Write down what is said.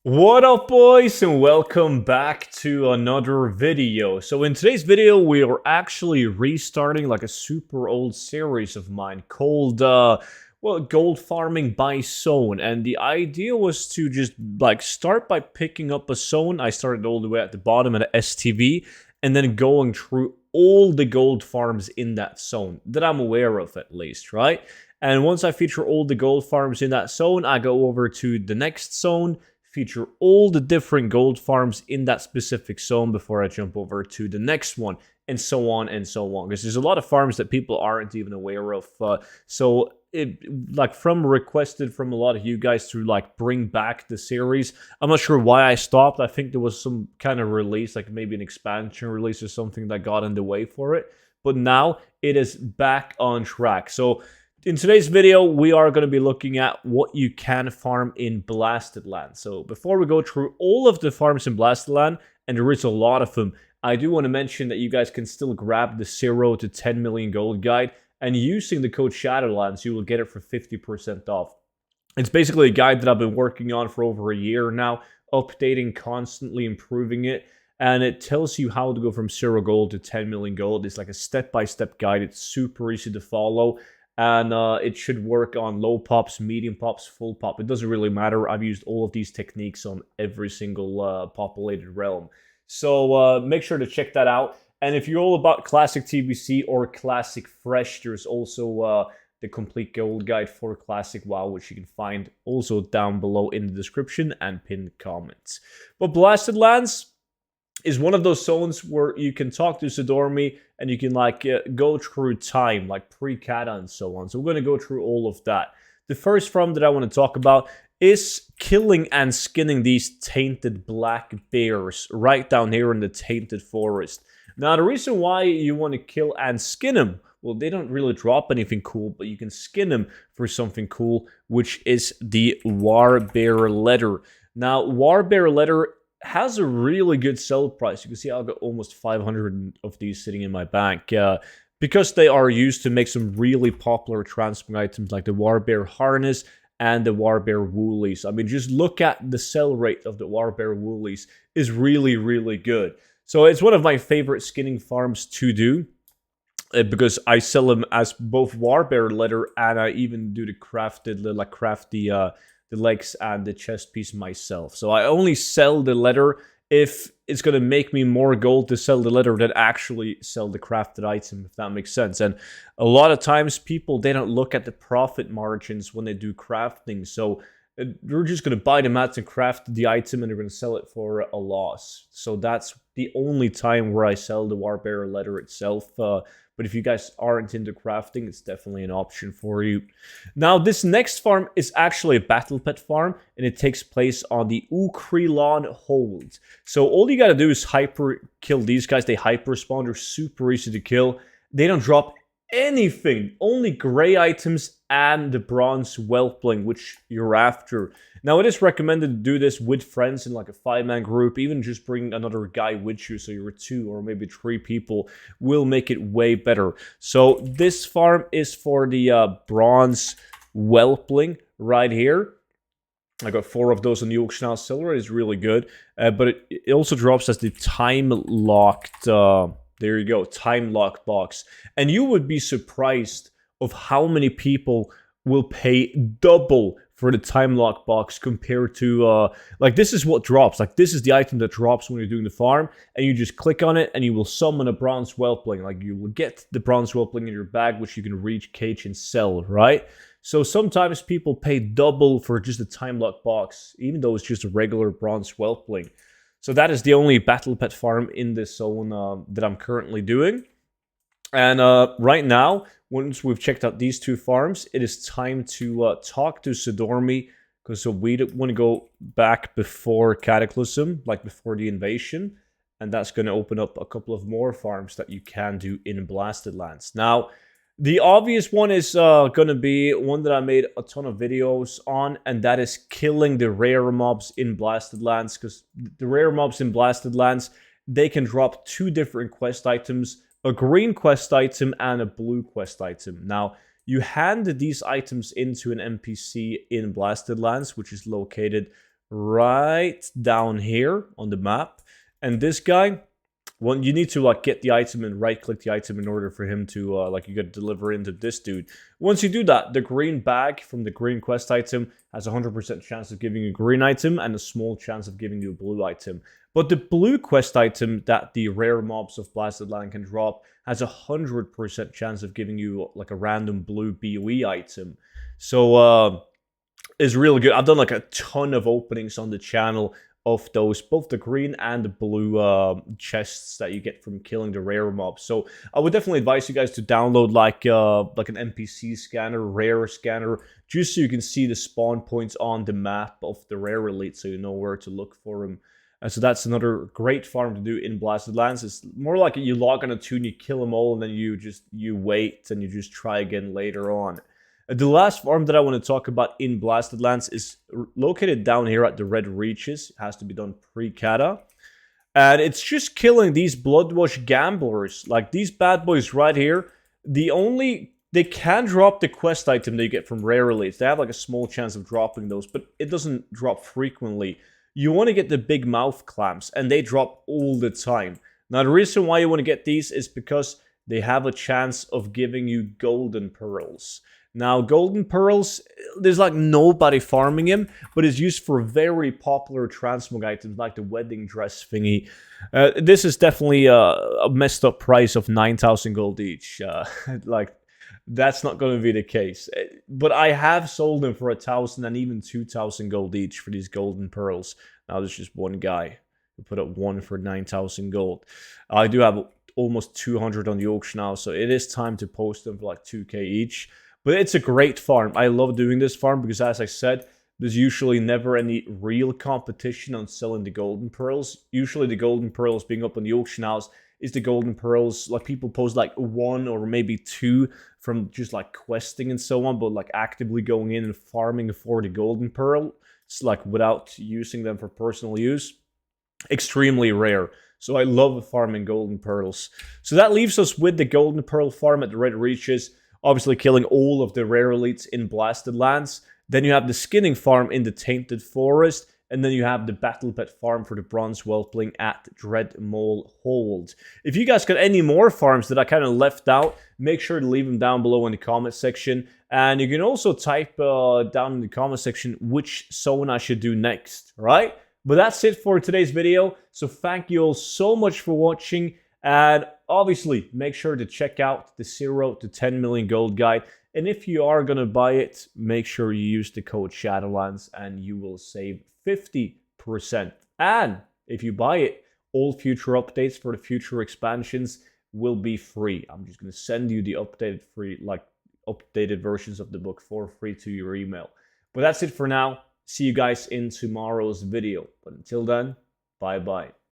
What up, boys, and welcome back to another video. So in today's video, we are actually restarting like a super old series of mine called Gold Farming by Zone. And the idea was to just like start by picking up a zone. I started all the way at the bottom at the STV and then going through all the gold farms in that zone that I'm aware of, at least, right? And once I feature all the gold farms in that zone, I go over to the next zone, feature all the different gold farms in that specific zone before I jump over to the next one, and so on and so on. Because there's a lot of farms that people aren't even aware of. So it like from requested from a lot of you guys to like bring back the series. I'm not sure why I stopped. I think there was some kind of release, like maybe an expansion release or something that got in the way for it. But now it is back on track. So in today's video, we are going to be looking at what you can farm in Blasted Land. So before we go through all of the farms in Blasted Land, and there is a lot of them, I do want to mention that you guys can still grab the 0 to 10 million gold guide, and using the code Shadowlands, you will get it for 50% off. It's basically a guide that I've been working on for over a year now, updating, constantly improving it. And it tells you how to go from 0 gold to 10 million gold. It's like a step-by-step guide. It's super easy to follow. And it should work on low pops, medium pops, full pop. It doesn't really matter. I've used all of these techniques on every single populated realm. So make sure to check that out. And if you're all about classic TBC or classic fresh, there's also the complete gold guide for classic WoW, which you can find also down below in the description and pinned comments. But Blasted Lands is one of those zones where you can talk to Sidormi and you can like go through time, like pre-Kata and so on. So we're going to go through all of that. The first farm that I want to talk about is killing and skinning these tainted black bears right down here in the tainted forest. Now, the reason why you want to kill and skin them, well, they don't really drop anything cool, but you can skin them for something cool, which is the Warbear leather. Now, Warbear leather has a really good sell price. You can see I've got almost 500 of these sitting in my bank. Because they are used to make some really popular transmog items like the Warbear Harness and the Warbear Woolies. I mean, just look at the sell rate of the Warbear Woolies is really, really good. So it's one of my favorite skinning farms to do. Because I sell them as both Warbear leather and I even do the crafted, like craft the legs and the chest piece myself. So I only sell the leather if it's going to make me more gold to sell the leather than actually sell the crafted item, if that makes sense. And a lot of times people, they don't look at the profit margins when they do crafting. So they're just going to buy the mats and craft the item and they're going to sell it for a loss. So that's the only time where I sell the Warbearer leather itself. But if you guys aren't into crafting, it's definitely an option for you. Now, this next farm is actually a battle pet farm, and it takes place on the Ukrilon Hold. So all you gotta do is hyper kill these guys. They hyper spawn. They're super easy to kill. They don't drop anything, only gray items and the bronze whelpling, which you're after. Now, it is recommended to do this with friends in like a 5-man group. Even just bring another guy with you, so you're 2 or maybe 3 people, will make it way better. So this farm is for the bronze whelpling right here. I got 4 of those on the auction house. Silver is really good, but it also drops as the time-locked... there you go, time lock box. And you would be surprised of how many people will pay double for the time lock box compared to, like this is what drops. Like this is the item that drops when you're doing the farm. And you just click on it and you will summon a bronze whelpling. Like you will get the bronze whelpling in your bag, which you can reach, cage, and sell, right? So sometimes people pay double for just a time lock box, even though it's just a regular bronze whelpling. So that is the only battle pet farm in this zone that I'm currently doing. And right now, once we've checked out these 2 farms, it is time to talk to Sidormi. Because we want to go back before Cataclysm, like before the invasion. And that's going to open up a couple of more farms that you can do in Blasted Lands. Now, the obvious one is going to be one that I made a ton of videos on, and that is killing the rare mobs in Blasted Lands, because the rare mobs in Blasted Lands, they can drop 2 different quest items, a green quest item and a blue quest item. Now, you hand these items into an NPC in Blasted Lands, which is located right down here on the map. And this guy, well, you need to like get the item and right click the item in order for him to like you got to deliver into this dude. Once you do that, the green bag from the green quest item has a 100% chance of giving you a green item and a small chance of giving you a blue item. But the blue quest item that the rare mobs of Blasted Land can drop has a 100% chance of giving you like a random blue BOE item. So is really good. I've done like a ton of openings on the channel of those, both the green and the blue chests that you get from killing the rare mobs. So I would definitely advise you guys to download like an NPC scanner, rare scanner, just so you can see the spawn points on the map of the rare elite, so you know where to look for them. And so that's another great farm to do in Blasted Lands. It's more like you log on a tune, you kill them all, and then you wait and you just try again later on. The last farm that I want to talk about in Blasted Lands is located down here at the Red Reaches. It has to be done pre-kata. And it's just killing these Bloodwash gamblers. Like these bad boys right here. They can drop the quest item that you get from rare elites. They have like a small chance of dropping those, but it doesn't drop frequently. You want to get the big mouth clamps, and they drop all the time. Now the reason why you want to get these is because they have a chance of giving you golden pearls. Now, golden pearls, there's like nobody farming him, but it's used for very popular transmog items like the wedding dress thingy. This is definitely a messed up price of 9,000 gold each. Like, that's not going to be the case. But I have sold them for 1,000 and even 2,000 gold each for these golden pearls. Now, there's just one guy who put up one for 9,000 gold. I do have almost 200 on the auction now, so it is time to post them for like 2k each. But it's a great farm. I love doing this farm because, as I said, there's usually never any real competition on selling the golden pearls. Usually the golden pearls being up on the auction house is the golden pearls. Like people post like 1 or maybe 2 from just like questing and so on, but like actively going in and farming for the golden pearl, it's like without using them for personal use. Extremely rare. So I love farming golden pearls. So that leaves us with the golden pearl farm at the Red Reaches. Obviously killing all of the rare elites in Blasted Lands. Then you have the skinning farm in the Tainted Forest. And then you have the Battle Pet farm for the Bronze Whelpling at Dreadmaul Hold. If you guys got any more farms that I kind of left out, make sure to leave them down below in the comment section. And you can also type down in the comment section which zone I should do next, right? But that's it for today's video. So thank you all so much for watching. And obviously, make sure to check out the 0 to 10 million gold guide. And if you are going to buy it, make sure you use the code Shadowlands and you will save 50%. And if you buy it, all future updates for the future expansions will be free. I'm just going to send you the updated versions of the book for free to your email. But that's it for now. See you guys in tomorrow's video. But until then, bye-bye.